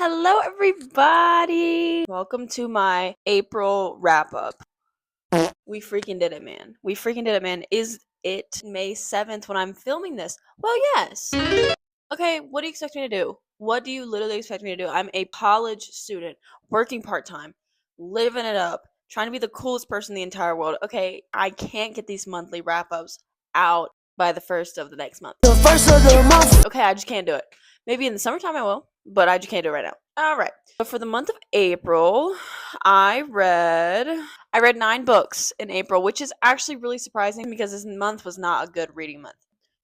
Hello, everybody. Welcome to my April wrap up. We freaking did it, man. We freaking did it, man. Is it May 7th when I'm filming this? Well, yes. Okay, what do you expect me to do? What do you literally expect me to do? I'm a college student, working part time, living it up, trying to be the coolest person in the entire world. Okay, I can't get these monthly wrap ups out by the first of the next month. The first of the month. Okay, I just can't do it. Maybe in the summertime I will, but I just can't do it right now. All right. So for the month of April, I read 9 books in April, which is actually really surprising because this month was not a good reading month.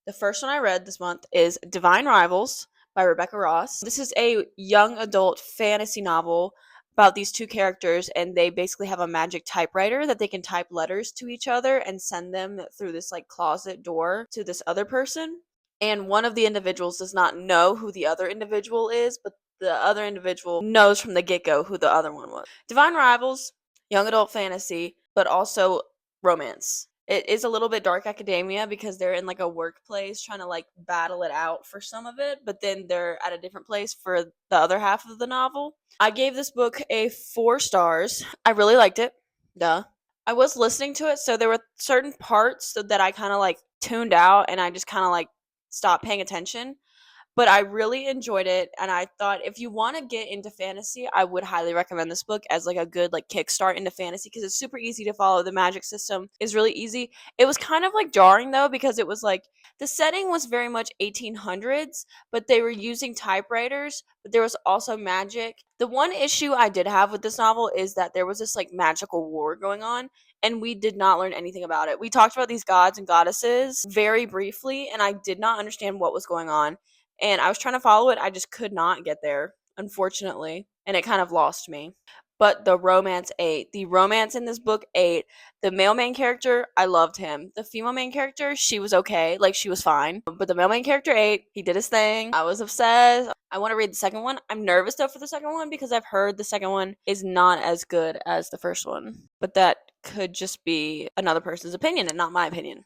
The first one I read this month is Divine Rivals by Rebecca Ross. This is a young adult fantasy novel about these two characters, and they basically have a magic typewriter that they can type letters to each other and send them through this like closet door to this other person. And one of the individuals does not know who the other individual is, but the other individual knows from the get-go who the other one was. Divine Rivals, young adult fantasy, but also romance. It is a little bit dark academia because they're in like a workplace trying to like battle it out for some of it, but then they're at a different place for the other half of the novel. I gave this book a 4 stars. I really liked it. Duh. I was listening to it, so there were certain parts that I kind of like tuned out and I just kind of like stopped paying attention. But I really enjoyed it, and I thought if you want to get into fantasy, I would highly recommend this book as like a good like kickstart into fantasy because it's super easy to follow. The magic system is really easy. It was kind of like jarring though because it was like the setting was very much 1800s, but they were using typewriters, but there was also magic. The one issue I did have with this novel is that there was this like magical war going on and we did not learn anything about it. We talked about these gods and goddesses very briefly and I did not understand what was going on, and I was trying to follow it. I just could not get there, unfortunately, and it kind of lost me. But the romance ate. The romance in this book ate. The male main character, I loved him. The female main character, she was okay. Like, she was fine. But the male main character ate. He did his thing. I was obsessed. I want to read the second one. I'm nervous, though, for the second one because I've heard the second one is not as good as the first one. But that could just be another person's opinion and not my opinion.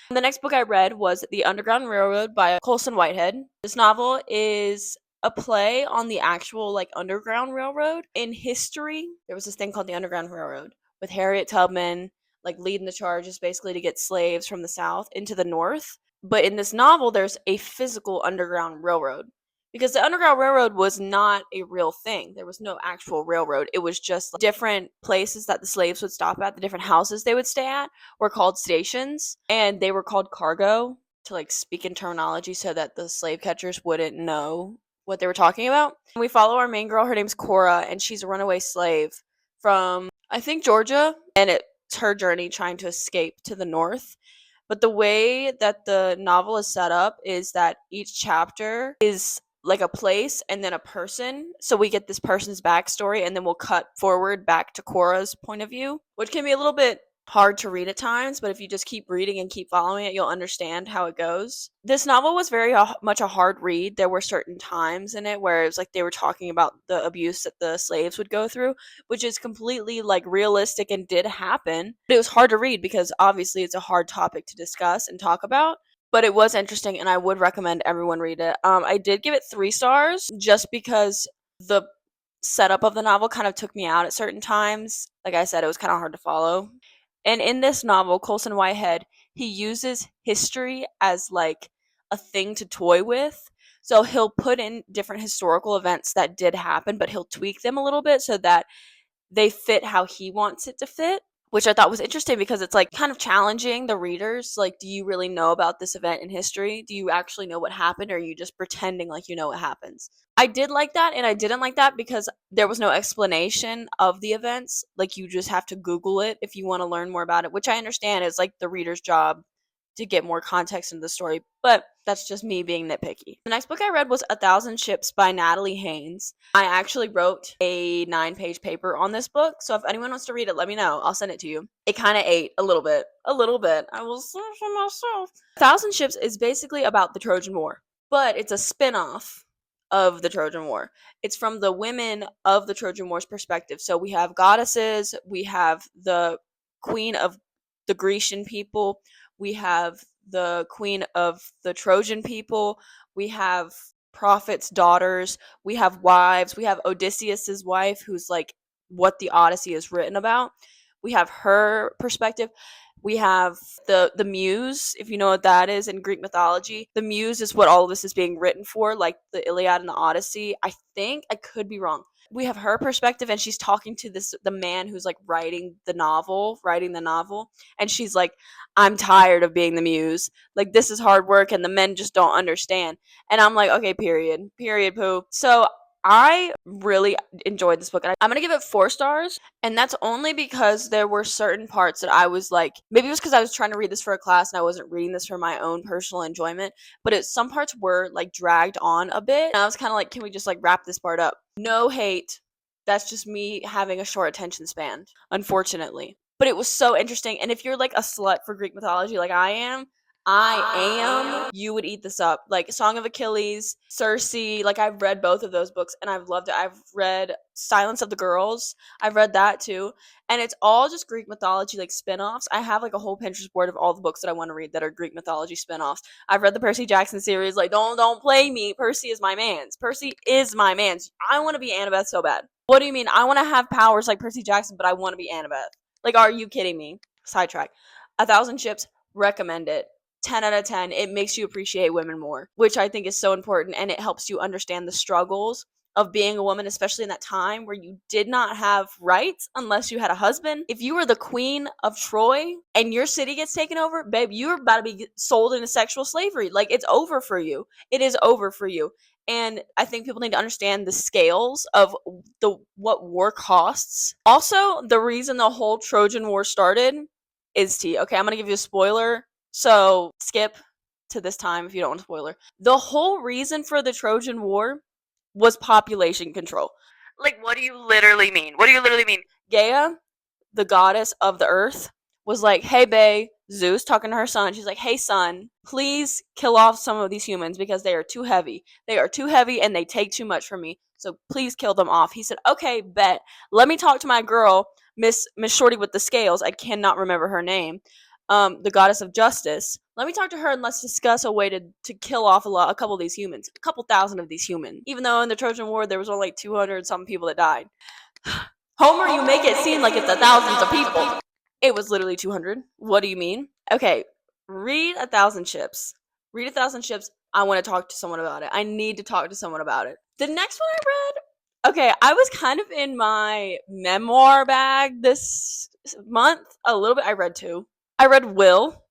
The next book I read was The Underground Railroad by Colson Whitehead. This novel is a play on the actual like Underground Railroad. In history, there was this thing called the Underground Railroad with Harriet Tubman like leading the charges basically to get slaves from the South into the North. But in this novel, there's a physical Underground Railroad because the Underground Railroad was not a real thing. There was no actual railroad. It was just like, different places that the slaves would stop at, the different houses they would stay at were called stations, and they were called cargo to like speak in terminology so that the slave catchers wouldn't know what they were talking about. And we follow our main girl. Her name's Cora, and she's a runaway slave from, I think, Georgia, and it's her journey trying to escape to the North. But the way that the novel is set up is that each chapter is like a place and then a person. So we get this person's backstory and then we'll cut forward back to Cora's point of view, which can be a little bit hard to read at times, but if you just keep reading and keep following it, you'll understand how it goes. This novel was very much a hard read. There were certain times in it where it was like they were talking about the abuse that the slaves would go through, which is completely like realistic and did happen. But it was hard to read because obviously it's a hard topic to discuss and talk about. But it was interesting, and I would recommend everyone read it. I did give it 3 stars just because the setup of the novel kind of took me out at certain times. Like I said, it was kind of hard to follow. And in this novel, Colson Whitehead, he uses history as like a thing to toy with. So he'll put in different historical events that did happen, but he'll tweak them a little bit so that they fit how he wants it to fit, which I thought was interesting because it's like kind of challenging the readers. Like, do you really know about this event in history? Do you actually know what happened, or are you just pretending like you know what happens? I did like that, and I didn't like that because there was no explanation of the events. Like, you just have to Google it if you want to learn more about it, which I understand is like the reader's job to get more context into the story, but that's just me being nitpicky. The next book I read was A Thousand Ships by Natalie Haynes. I actually wrote a 9-page paper on this book, so if anyone wants to read it, let me know. I'll send it to you. It kind of ate a little bit. I will say for myself. A Thousand Ships is basically about the Trojan War, but it's a spin-off of the Trojan War. It's from the women of the Trojan War's perspective. So we have goddesses, we have the queen of the Grecian people, we have the queen of the Trojan people, we have prophets' daughters, we have wives, we have Odysseus's wife, who's like what the Odyssey is written about. We have her perspective. We have the muse, if you know what that is in Greek mythology. The muse is what all of this is being written for, like the Iliad and the Odyssey. I think, I could be wrong. We have her perspective, and she's talking to the man who's like writing the novel, and she's like, I'm tired of being the muse. Like, this is hard work and the men just don't understand. And I'm like, okay, period poo. So I really enjoyed this book, and I'm gonna give it 4 stars. And that's only because there were certain parts that I was like, maybe it was because I was trying to read this for a class and I wasn't reading this for my own personal enjoyment, but some parts were like dragged on a bit. And I was kind of like, can we just like wrap this part up? No hate. That's just me having a short attention span, unfortunately. But it was so interesting. And if you're like a slut for Greek mythology like you would eat this up. Like Song of Achilles, Circe, like I've read both of those books and I've loved it. I've read Silence of the Girls. I've read that too. And it's all just Greek mythology, like spin-offs. I have like a whole Pinterest board of all the books that I want to read that are Greek mythology spin-offs. I've read the Percy Jackson series. Like, don't play me. Percy is my mans. I want to be Annabeth so bad. What do you mean? I want to have powers like Percy Jackson, but I want to be Annabeth. Like, are you kidding me? Sidetrack. 1,000 Ships, recommend it. 10 out of 10. It makes you appreciate women more, which I think is so important, and it helps you understand the struggles of being a woman, especially in that time where you did not have rights unless you had a husband. If you were the queen of Troy and your city gets taken over, babe, you're about to be sold into sexual slavery. Like, it's over for you. It is over for you. And I think people need to understand the scales of what war costs. Also, the reason the whole Trojan War started is tea. Okay, I'm gonna give you a spoiler. So skip to this time if you don't want a spoiler. The whole reason for the Trojan War was population control. Like, what do you literally mean? Gaia, the goddess of the earth, was like, hey, bae, Zeus talking to her son. She's like, hey, son, please kill off some of these humans because they are too heavy. They are too heavy and they take too much from me. So please kill them off. He said, okay, bet. Let me talk to my girl, Miss Shorty with the scales. I cannot remember her name. The goddess of justice. Let me talk to her and let's discuss a way to kill off a couple of these humans. A couple thousand of these humans. Even though in the Trojan War there was only like 200 something people that died. Homer, you make it seem like it's thousands of people. It was literally 200. What do you mean? Okay, read 1,000 Ships. Read 1,000 Ships. I want to talk to someone about it. I need to talk to someone about it. The next one I read, okay, I was kind of in my memoir bag this month. A little bit. I read 2. I read Will,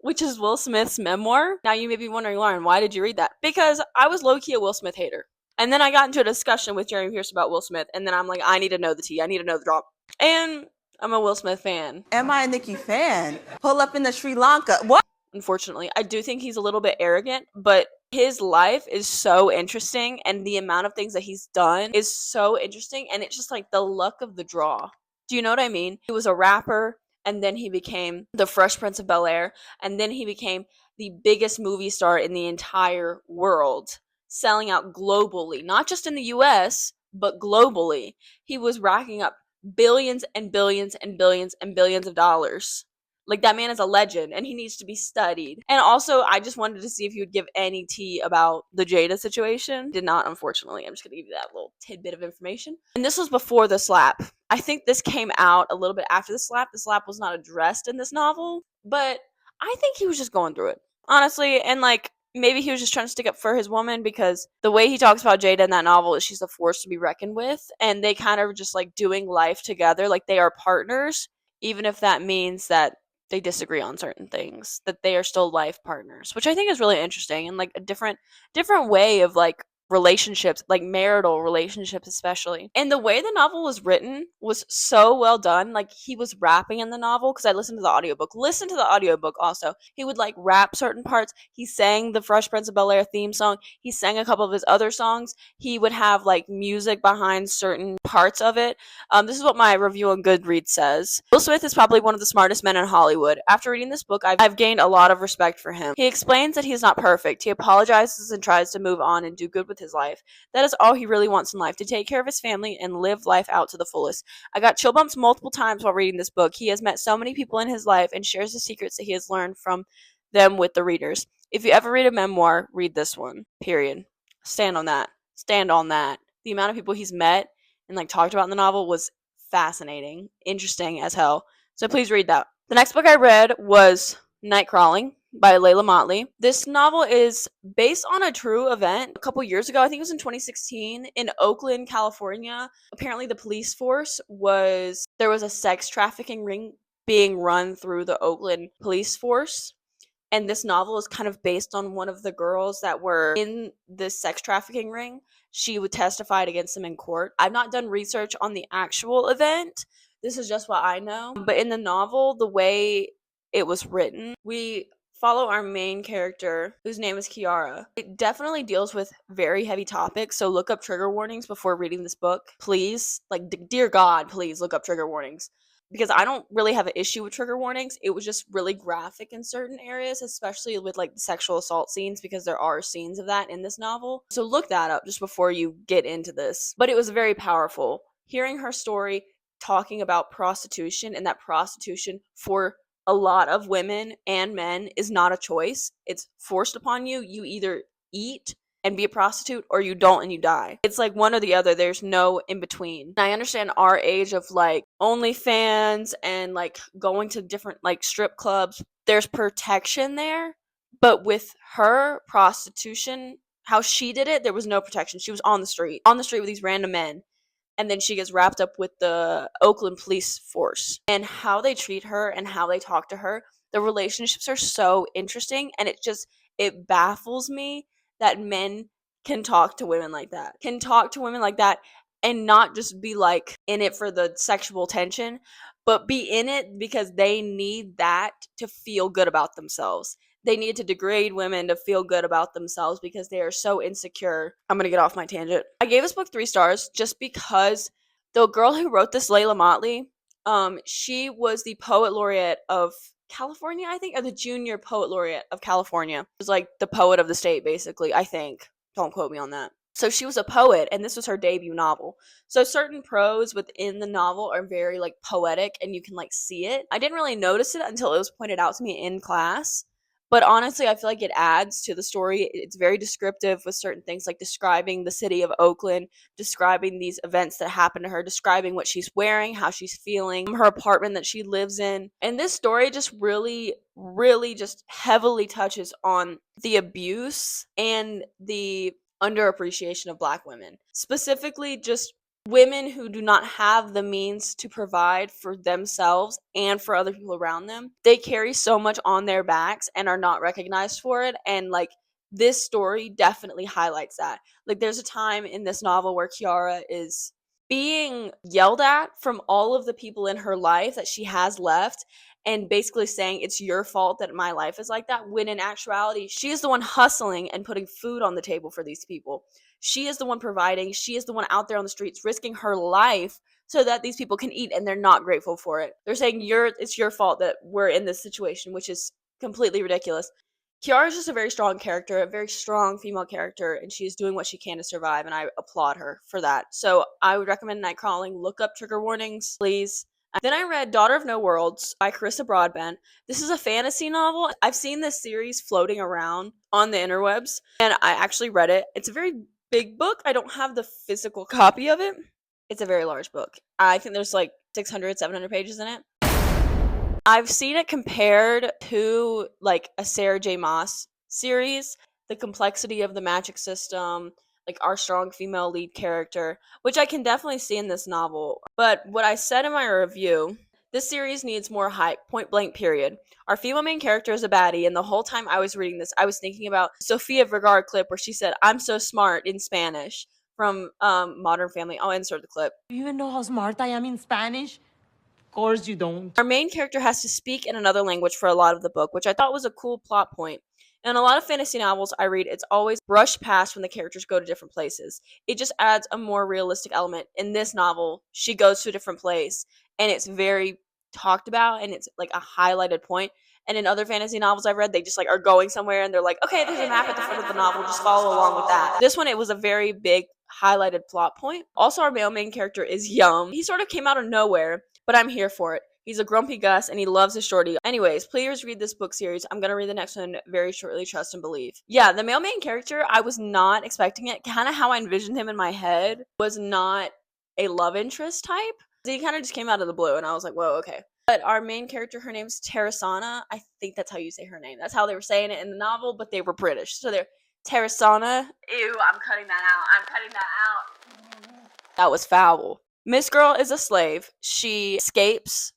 which is Will Smith's memoir. Now you may be wondering, Lauren, why did you read that? Because I was low-key a Will Smith hater. And then I got into a discussion with Jeremy Pierce about Will Smith, and then I'm like, I need to know the tea. I need to know the drop. And I'm a Will Smith fan. Am I a Nicki fan? Pull up in the Sri Lanka. What? Unfortunately, I do think he's a little bit arrogant, but his life is so interesting, and the amount of things that he's done is so interesting, and it's just like the luck of the draw. Do you know what I mean? He was a rapper, and then he became the Fresh Prince of Bel-Air, and then he became the biggest movie star in the entire world, selling out globally, not just in the US, but globally. He was racking up billions and billions and billions and billions of dollars. Like, that man is a legend, and he needs to be studied. And also, I just wanted to see if he would give any tea about the Jada situation. Did not, unfortunately. I'm just going to give you that little tidbit of information. And this was before the slap. I think this came out a little bit after the slap. The slap was not addressed in this novel, but I think he was just going through it, honestly. And, like, maybe he was just trying to stick up for his woman, because the way he talks about Jada in that novel is she's a force to be reckoned with, and they kind of just, like, doing life together. Like, they are partners, even if that means that they disagree on certain things, that they are still life partners, which I think is really interesting, and like a different way of like relationships, like marital relationships especially. And the way the novel was written was so well done. Like, he was rapping in the novel, because I listened to the audiobook. Listen to the audiobook also. He would like rap certain parts. He sang the Fresh Prince of Bel-Air theme song. He sang a couple of his other songs. He would have like music behind certain parts of it. This is what my review on Goodreads says. Will Smith is probably one of the smartest men in Hollywood. After reading this book, I've gained a lot of respect for him. He explains that he is not perfect. He apologizes and tries to move on and do good with his life. That is all he really wants in life, to take care of his family and live life out to the fullest. I got chill bumps multiple times while reading this book. He has met so many people in his life and shares the secrets that he has learned from them with the readers. If you ever read a memoir, read this one. Period. Stand on that. Stand on that. The amount of people he's met and like talked about in the novel was fascinating, interesting as hell. So please read that. The next book I read was Night Crawling by Layla Motley. This novel is based on a true event a couple years ago. I think it was in 2016 in Oakland, California. Apparently the police force there was a sex trafficking ring being run through the Oakland police force, and this novel is kind of based on one of the girls that were in this sex trafficking ring. She would testify against them in court. I've not done research on the actual event. This is just what I know. But in the novel, the way it was written, we follow our main character, whose name is Kiara. It definitely deals with very heavy topics, so look up trigger warnings before reading this book. Please, like, dear God, please look up trigger warnings, because I don't really have an issue with trigger warnings. It was just really graphic in certain areas, especially with like the sexual assault scenes, because there are scenes of that in this novel. So look that up just before you get into this. But it was very powerful. Hearing her story talking about prostitution, and that prostitution for a lot of women and men is not a choice. It's forced upon you. You either eat and be a prostitute, or you don't and you die. It's like one or the other. There's no in between. I understand our age of like OnlyFans and like going to different like strip clubs, there's protection there. But with her prostitution, how she did it, there was no protection. She was on the street with these random men. And then she gets wrapped up with the Oakland police force. And how they treat her and how they talk to her, the relationships are so interesting. And it baffles me that men can talk to women like that, and not just be like in it for the sexual tension, but be in it because they need that to feel good about themselves. They need to degrade women to feel good about themselves because they are so insecure. I'm going to get off my tangent. I gave this book 3 stars just because the girl who wrote this, Layla Motley, she was the poet laureate of California, I think, or the junior poet laureate of California. It was like the poet of the state, basically, I think. Don't quote me on that. So she was a poet, and this was her debut novel. So certain prose within the novel are very like poetic, and you can like see it. I didn't really notice it until it was pointed out to me in class. But honestly, I feel like it adds to the story. It's very descriptive with certain things, like describing the city of Oakland, describing these events that happened to her, describing what she's wearing, how she's feeling, her apartment that she lives in. And this story just really, really just heavily touches on the abuse and the underappreciation of Black women. Specifically, just women who do not have the means to provide for themselves and for other people around them. They carry so much on their backs and are not recognized for it. And like this story definitely highlights that. Like there's a time in this novel where Kiara is being yelled at from all of the people in her life that she has left, and basically saying it's your fault that my life is like that, when in actuality she is the one hustling and putting food on the table for these people. She is the one providing. She is the one out there on the streets risking her life so that these people can eat, and they're not grateful for it. They're saying it's your fault that we're in this situation, which is completely ridiculous. Kiara is just a very strong character, a very strong female character, and she is doing what she can to survive, and I applaud her for that. So I would recommend Night Crawling. Look up trigger warnings, please. Then I read Daughter of No Worlds by Carissa Broadbent. This is a fantasy novel. I've seen this series floating around on the interwebs, and I actually read it. It's a very big book. I don't have the physical copy of it. It's a very large book. I think there's like 600, 700 pages in it. I've seen it compared to like a Sarah J. Maas series, the complexity of the magic system, like our strong female lead character, which I can definitely see in this novel. But what I said in my review, this series needs more hype, point blank period. Our female main character is a baddie, and the whole time I was reading this, I was thinking about Sofia Vergara clip where she said, "I'm so smart" in Spanish from Modern Family. I'll insert the clip. Do you even know how smart I am in Spanish? Of course you don't. Our main character has to speak in another language for a lot of the book, which I thought was a cool plot point. In a lot of fantasy novels I read, it's always brushed past when the characters go to different places. It just adds a more realistic element. In this novel, she goes to a different place, and it's very talked about, and it's like a highlighted point. And in other fantasy novels I've read, they just like are going somewhere, and they're like, okay, there's a map at the front of the novel, just follow along with that. This one, it was a very big highlighted plot point. Also, our male main character is young. He sort of came out of nowhere, but I'm here for it. He's a grumpy Gus, and he loves his shorty. Anyways, please read this book series. I'm gonna read the next one very shortly. Trust and believe. Yeah, the male main character, I was not expecting it. Kind of how I envisioned him in my head was not a love interest type. He kind of just came out of the blue, and I was like, whoa, okay. But our main character, her name's Terasana. I think that's how you say her name. That's how they were saying it in the novel, but they were British. So they're Terasana. Ew, I'm cutting that out. I'm cutting that out. That was foul. Miss Girl is a slave. She escapes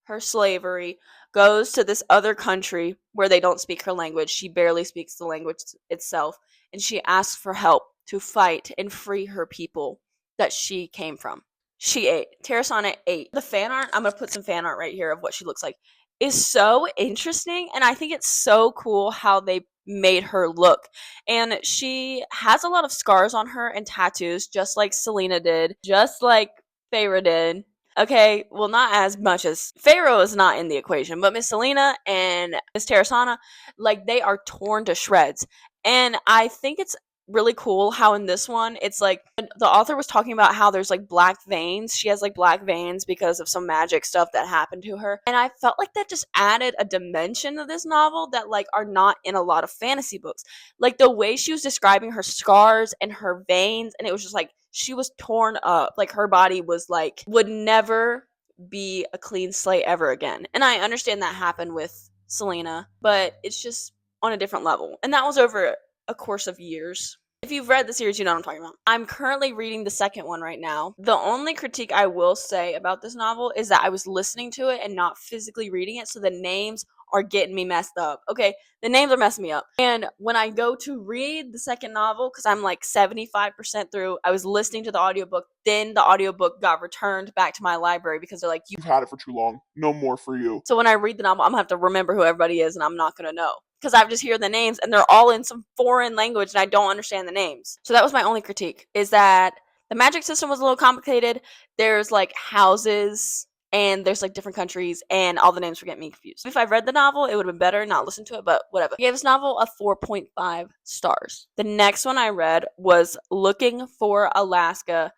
her slavery, goes to this other country where they don't speak her language. She barely speaks the language itself. And she asks for help to fight and free her people that she came from. She ate. Terasana ate. The fan art, I'm going to put some fan art right here of what she looks like, is so interesting. And I think it's so cool how they made her look. And she has a lot of scars on her and tattoos, just like Selena did, just like Feyre did. Okay, well, not as much as Pharaoh is not in the equation, but Miss Selena and Miss Terasana, like, they are torn to shreds. And I think it's really cool how in this one it's like the author was talking about how there's like black veins. She has like black veins because of some magic stuff that happened to her, and I felt like that just added a dimension to this novel that like are not in a lot of fantasy books. Like the way she was describing her scars and her veins, and it was just like she was torn up, like her body was like would never be a clean slate ever again. And I understand that happened with Selena, but it's just on a different level, and that was over a course of years. If you've read the series, you know what I'm talking about. I'm currently reading the second one right now. The only critique I will say about this novel is that I was listening to it and not physically reading it, so the names are getting me messed up. Okay, the names are messing me up. And when I go to read the second novel, because I'm like 75% through, I was listening to the audiobook, then the audiobook got returned back to my library because they're like, You've had it for too long. No more for you. so when I read the novel, I'm gonna have to remember who everybody is, and I'm not gonna know. Because I just hear the names, and they're all in some foreign language, and I don't understand the names. So that was my only critique, is that the magic system was a little complicated. There's, like, houses, and there's, like, different countries, and all the names were getting me confused. If I read the novel, it would have been better not listen to it, but whatever. I gave this novel a 4.5 stars. The next one I read was Looking for Alaska.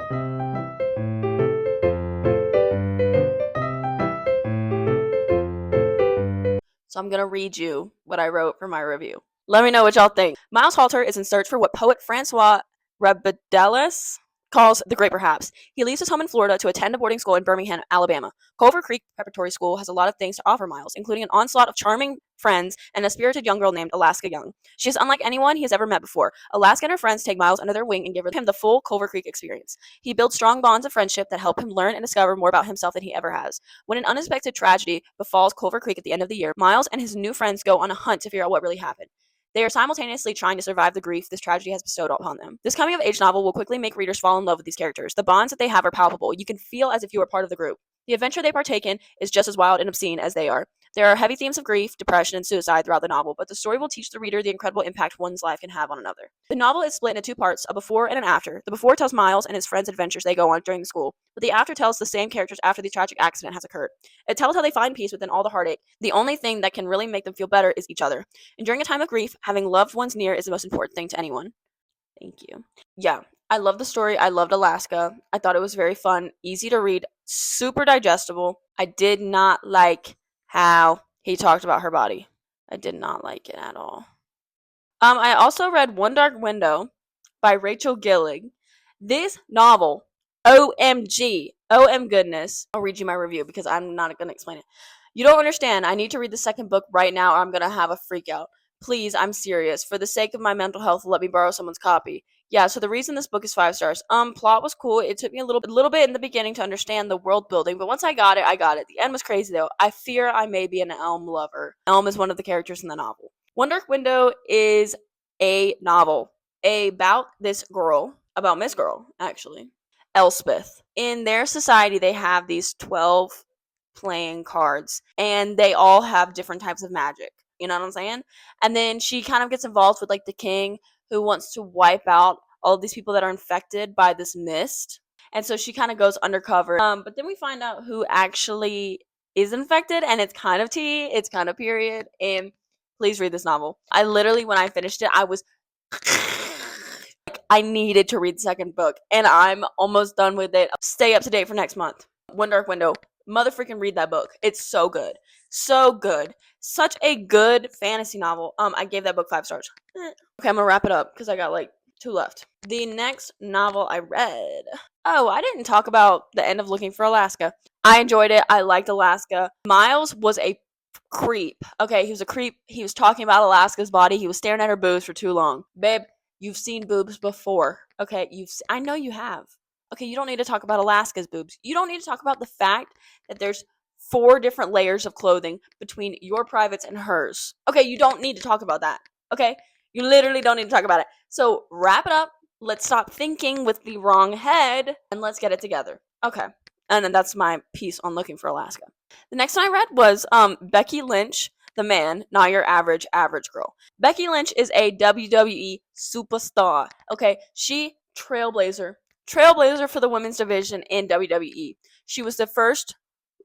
So I'm going to read you what I wrote for my review. Let me know what y'all think. Miles Halter is in search for what poet Francois Rabelais calls the Great Perhaps. He leaves his home in Florida to attend a boarding school in Birmingham, Alabama. Culver Creek Preparatory School has a lot of things to offer Miles, including an onslaught of charming friends and a spirited young girl named Alaska Young. She is unlike anyone he has ever met before. Alaska and her friends take Miles under their wing and give him the full Culver Creek experience. He builds strong bonds of friendship that help him learn and discover more about himself than he ever has. When an unexpected tragedy befalls Culver Creek at the end of the year, Miles and his new friends go on a hunt to figure out what really happened. They are simultaneously trying to survive the grief this tragedy has bestowed upon them. This coming-of-age novel will quickly make readers fall in love with these characters. The bonds that they have are palpable. You can feel as if you were part of the group. The adventure they partake in is just as wild and obscene as they are. There are heavy themes of grief, depression, and suicide throughout the novel, but the story will teach the reader the incredible impact one's life can have on another. The novel is split into two parts, a before and an after. The before tells Miles and his friends' adventures they go on during the school, but the after tells the same characters after the tragic accident has occurred. It tells how they find peace within all the heartache. The only thing that can really make them feel better is each other. And during a time of grief, having loved ones near is the most important thing to anyone. Thank you. Yeah, I love the story. I loved Alaska. I thought it was very fun, easy to read, super digestible. I did not like how he talked about her body. I did not like it at all. I also read One Dark Window by Rachel Gillig. This novel, OMG, OM goodness. I'll read you my review because I'm not going to explain it. You don't understand. I need to read the second book right now or I'm going to have a freak out. Please, I'm serious. For the sake of my mental health, let me borrow someone's copy. Yeah, so the reason this book is 5 stars. Plot was cool. It took me a little bit in the beginning to understand the world building, but once I got it, I got it. The end was crazy though. I fear I may be an Elm lover. Elm is one of the characters in the novel. One Dark Window is a novel about this girl, about Miss Girl, actually, Elspeth. In their society, they have these 12 playing cards, and they all have different types of magic. You know what I'm saying? And then she kind of gets involved with like the king who wants to wipe out all of these people that are infected by this mist. And so she kind of goes undercover. But then we find out who actually is infected, and it's kind of tea, it's kind of period. And please read this novel. I literally, when I finished it, I was like, I needed to read the second book, and I'm almost done with it. Stay up to date for next month. One Dark Window, Motherfucking read that book. It's so good. So good. Such a good fantasy novel. I gave that book 5 stars. Okay, I'm gonna wrap it up because I got like 2 left. The next novel I read. Oh, I didn't talk about The End of Looking for Alaska. I enjoyed it. I liked Alaska. Miles was a creep. Okay, he was a creep. He was talking about Alaska's body. He was staring at her boobs for too long. Babe, you've seen boobs before. Okay, I know you have. Okay, you don't need to talk about Alaska's boobs. You don't need to talk about the fact that there's 4 different layers of clothing between your privates and hers. Okay, you don't need to talk about that. Okay? You literally don't need to talk about it. So, wrap it up. Let's stop thinking with the wrong head and let's get it together. Okay. And then that's my piece on Looking for Alaska. The next one I read was Becky Lynch, The Man, Not Your Average Girl. Becky Lynch is a WWE superstar. Okay, she trailblazer for the women's division in WWE. She was the first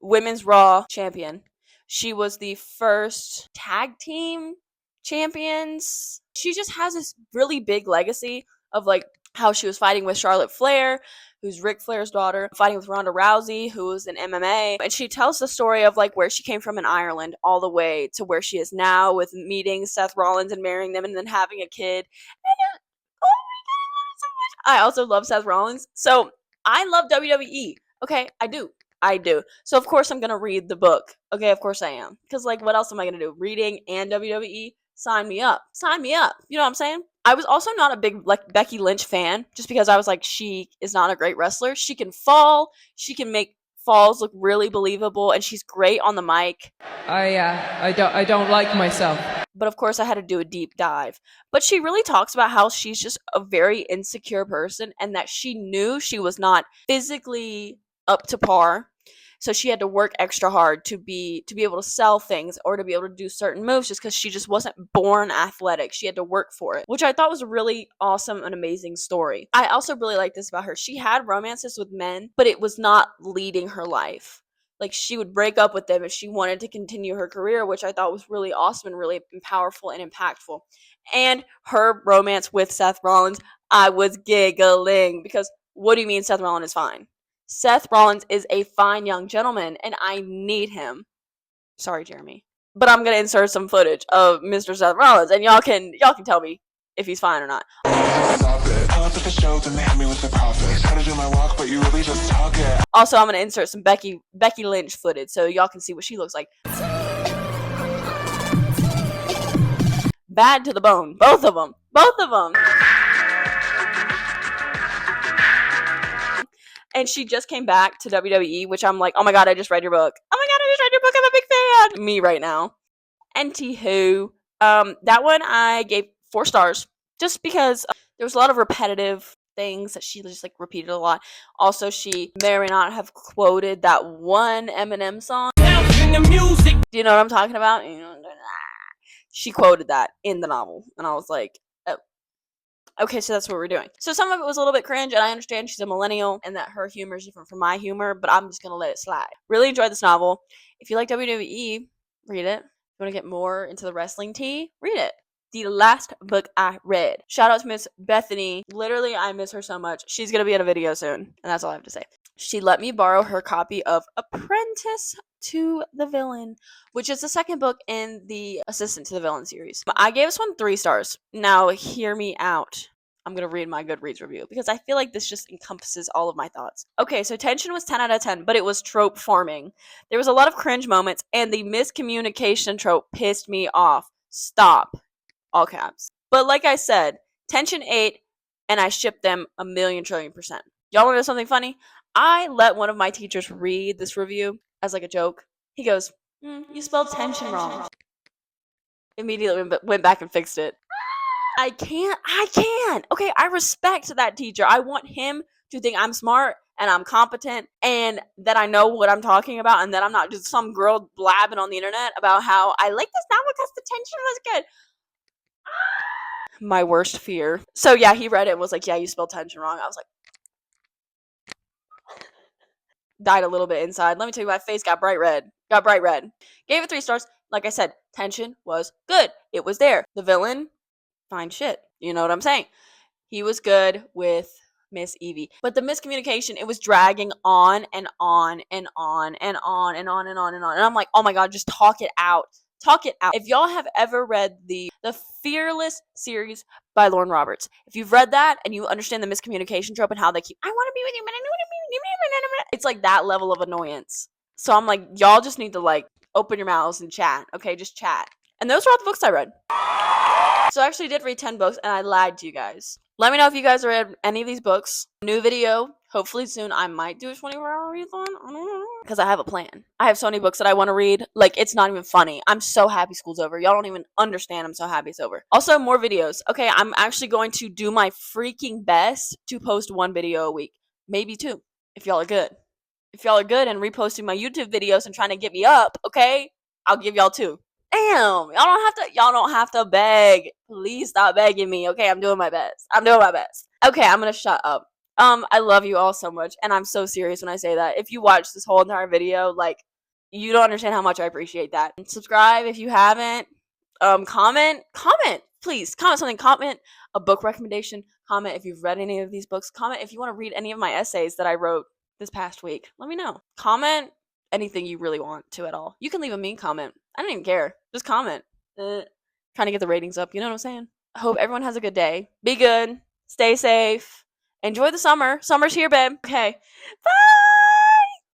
women's Raw champion. She was the first tag team champions. She just has this really big legacy of like how she was fighting with Charlotte Flair, who's Ric Flair's daughter, fighting with Ronda Rousey, who was in MMA. And she tells the story of like where she came from in Ireland all the way to where she is now with meeting Seth Rollins and marrying them and then having a kid. And oh my god, I love it so much. I also love Seth Rollins. So I love WWE. Okay, I do. So of course I'm gonna read the book. Okay, of course I am. Because like what else am I gonna do? Reading and WWE? Sign me up. You know what I'm saying? I was also not a big like Becky Lynch fan just because I was like, she is not a great wrestler. She can fall. She can make falls look really believable, and she's great on the mic. I don't like myself. But of course I had to do a deep dive. But she really talks about how she's just a very insecure person and that she knew she was not physically up to par. So she had to work extra hard to be able to sell things or to be able to do certain moves just because she just wasn't born athletic. She had to work for it, which I thought was a really awesome and amazing story. I also really like this about her. She had romances with men, but it was not leading her life. Like she would break up with them if she wanted to continue her career, which I thought was really awesome and really powerful and impactful. And her romance with Seth Rollins, I was giggling because what do you mean Seth Rollins is fine? Seth Rollins is a fine young gentleman, and I need him. Sorry, Jeremy. But I'm gonna insert some footage of Mr. Seth Rollins, and y'all can tell me if he's fine or not. Also, I'm gonna insert some Becky Lynch footage so y'all can see what she looks like. Bad to the bone. Both of them. And she just came back to WWE, which I'm like, oh my god, I just read your book. I'm a big fan. Me right now. Anywho, that one I gave 4 stars just because there was a lot of repetitive things that she just like repeated a lot. Also, she may or may not have quoted that one Eminem song. Do you know what I'm talking about? She quoted that in the novel, and I was like, okay, so that's what we're doing. So some of it was a little bit cringe, and I understand she's a millennial and that her humor is different from my humor, but I'm just going to let it slide. Really enjoyed this novel. If you like WWE, read it. If you want to get more into the wrestling tea, read it. The last book I read. Shout out to Miss Bethany. Literally, I miss her so much. She's going to be in a video soon, and that's all I have to say. She let me borrow her copy of Apprentice to the Villain, which is the second book in the Assistant to the Villain series. I gave this one 3 stars. Now, hear me out. I'm going to read my Goodreads review because I feel like this just encompasses all of my thoughts. Okay, so Tension was 10 out of 10, but it was trope farming. There was a lot of cringe moments, and the miscommunication trope pissed me off. Stop. All caps. But like I said, Tension 8, and I shipped them 1,000,000,000,000,000%. Y'all want to know something funny? I let one of my teachers read this review as like a joke. He goes, you spelled tension wrong. Immediately went back and fixed it. I can't. Okay, I respect that teacher. I want him to think I'm smart and I'm competent and that I know what I'm talking about and that I'm not just some girl blabbing on the internet about how I like this novel because the tension was good. My worst fear. So yeah, he read it and was like, yeah, you spelled tension wrong. I was like, died a little bit inside. Let me tell you, my face got bright red. Gave it 3 stars. Like I said, tension was good. It was there. The villain, fine shit. You know what I'm saying? He was good with Miss Evie. But the miscommunication, it was dragging on and on and on and on and on and on and on. And I'm like, oh my God, just talk it out. Talk it out. If y'all have ever read the Fearless series by Lauren Roberts, if you've read that and you understand the miscommunication trope and how they keep, I want to be with you, but I don't want to be with you. It's like that level of annoyance. So I'm like, y'all just need to like open your mouths and chat. Okay, just chat. And those are all the books I read. So I actually did read 10 books and I lied to you guys. Let me know if you guys read any of these books. New video, hopefully soon. I might do a 24-hour readathon. I don't know. Because I have a plan. I have so many books that I want to read. Like, it's not even funny. I'm so happy school's over. Y'all don't even understand I'm so happy it's over. Also, more videos. Okay, I'm actually going to do my freaking best to post 1 video a week. Maybe 2, if y'all are good. If y'all are good and reposting my YouTube videos and trying to get me up, okay, I'll give y'all 2. Damn, y'all don't have to beg. Please stop begging me. Okay, I'm doing my best. Okay, I'm gonna shut up. I love you all so much, and I'm so serious when I say that. If you watch this whole entire video, like, you don't understand how much I appreciate that. And subscribe if you haven't. Comment, please. Comment something. Comment a book recommendation. Comment if you've read any of these books. Comment if you want to read any of my essays that I wrote this past week. Let me know. Comment anything you really want to at all. You can leave a mean comment. I don't even care. Just comment. Trying to get the ratings up. You know what I'm saying? I hope everyone has a good day. Be good. Stay safe. Enjoy the summer. Summer's here, babe. Okay. Bye.